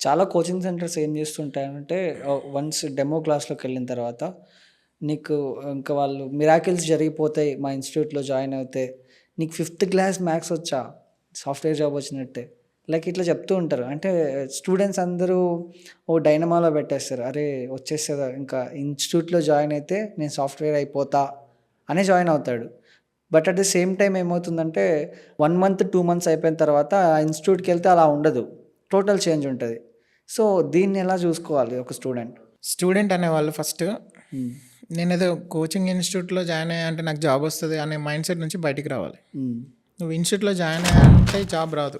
చాలా coaching centres ఏం చేస్తుంటాయంటే once demo క్లాస్‌లోకి వెళ్ళిన తర్వాత నీకు ఇంకా వాళ్ళు మిరాకిల్స్ జరిగిపోతాయి మా ఇన్‌స్టిట్యూట్‌లో జాయిన్ అవుతే. నీకు ఫిఫ్త్ క్లాస్ మ్యాథ్స్ వచ్చా? సాఫ్ట్‌వేర్ జాబ్ వచ్చినట్టే. లైక్ ఇట్లా చెప్తూ ఉంటారు. అంటే స్టూడెంట్స్ అందరూ ఓ డైనమాలో పెట్టేస్తారు. అరే! వచ్చేస్తదా ఇంకా ఇన్‌స్టిట్యూట్‌లో జాయిన్ అయితే నేను సాఫ్ట్‌వేర్ అయిపోతా అనే జాయిన్ అవుతాడు. But at the same time ఏమవుతుందంటే 1 మంత్, 2 మంత్స్ అయిపోయిన తర్వాత ఆ ఇన్‌స్టిట్యూట్‌కెళ్తే అలా ఉండదు. టోటల్ చేంజ్ ఉంటది. సో, దీన్ని ఎలా చూసుకోవాలి ఒక స్టూడెంట్? స్టూడెంట్ అనేవాళ్ళు ఫస్ట్ హ్మ్. నేనేదో కోచింగ్ ఇన్స్టిట్యూట్లో జాయిన్ అయ్యా అంటే నాకు జాబ్ వస్తుంది అనే మైండ్ సెట్ నుంచి బయటికి రావాలి. హ్మ్. నువ్వు ఇన్స్టిట్యూట్లో జాయిన్ అయ్యాలంటే జాబ్ రాదు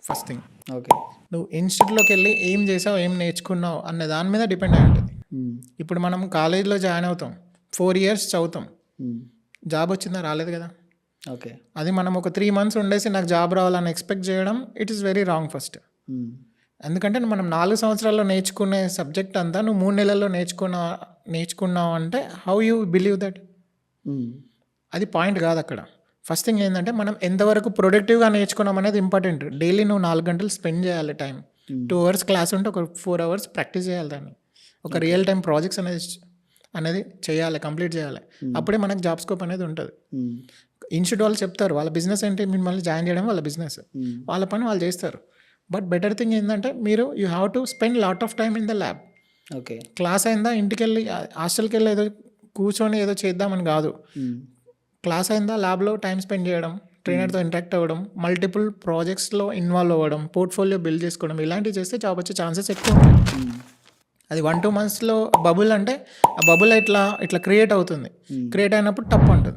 ఫస్ట్ థింగ్. ఓకే. నువ్వు ఇన్స్టిట్యూట్లోకి వెళ్ళి ఏం చేసావు ఏం నేర్చుకున్నావు అనే దాని మీద డిపెండ్ అయి ఉంటుంది. హ్మ్. ఇప్పుడు మనం కాలేజీలో జాయిన్ అవుతాం, 4 ఇయర్స్ చదువుతాం, హ్మ్. జాబ్ వచ్చిందా రాలేదు కదా. ఓకే. అది మనం ఒక 3 మంత్స్ ఉండేసి నాకు జాబ్ రావాలని ఎక్స్పెక్ట్ చేయడం it is very wrong first. హ్మ్. ఎందుకంటే మనం 4 సంవత్సరాల్లో నేర్చుకునే సబ్జెక్ట్ అంతా నువ్వు 3 నెలల్లో నేర్చుకున్నావు అంటే హౌ యూ బిలీవ్ దట్? హ్మ్. అది పాయింట్ కాదు అక్కడ. ఫస్ట్ థింగ్ ఏంటంటే మనం ఎంతవరకు ప్రొడక్టివ్గా నేర్చుకున్నాం అనేది ఇంపార్టెంట్. డైలీ నువ్వు 4 గంటలు స్పెండ్ చేయాలి టైం. 2 అవర్స్ క్లాస్ ఉంటే ఒక 4 అవర్స్ ప్రాక్టీస్ చేయాలి దాన్ని. ఒక రియల్ టైం ప్రాజెక్ట్స్ అనేది చేయాలి, కంప్లీట్ చేయాలి. అప్పుడే మనకు జాబ్ స్కోప్ అనేది ఉంటుంది. హ్మ్. ఇన్స్టిట్యూట్ వాళ్ళు చెప్తారు వాళ్ళ బిజినెస్ ఏంటి, మిమ్మల్ని జాయిన్ చేయడం వాళ్ళ బిజినెస్, వాళ్ళ పని వాళ్ళు చేస్తారు. బట్ బెటర్ థింగ్ ఏంటంటే మీరు you have to spend lot of time in the lab. Okay. Class అయిందా ఇంటికి వెళ్ళి హాస్టల్కి వెళ్ళి ఏదో కూర్చొని ఏదో చేద్దామని కాదు. హ్మ్. క్లాస్ అయిందా ల్యాబ్లో టైం స్పెండ్ చేయడం, ట్రైనర్తో ఇంటరాక్ట్ అవ్వడం, మల్టిపుల్ ప్రాజెక్ట్స్లో ఇన్వాల్వ్ అవ్వడం, పోర్ట్ఫోలియో బిల్డ్ చేసుకోవడం, ఇలాంటివి చేస్తే జాబ్ వచ్చే ఛాన్సెస్ ఎక్కువ ఉంటాయి. హ్మ్. అది 1-2 మంత్స్లో బబుల్ అంటే ఆ బబుల్ ఇట్లా క్రియేట్ అవుతుంది. క్రియేట్ అయినప్పుడు టప్ ఉంటుంది.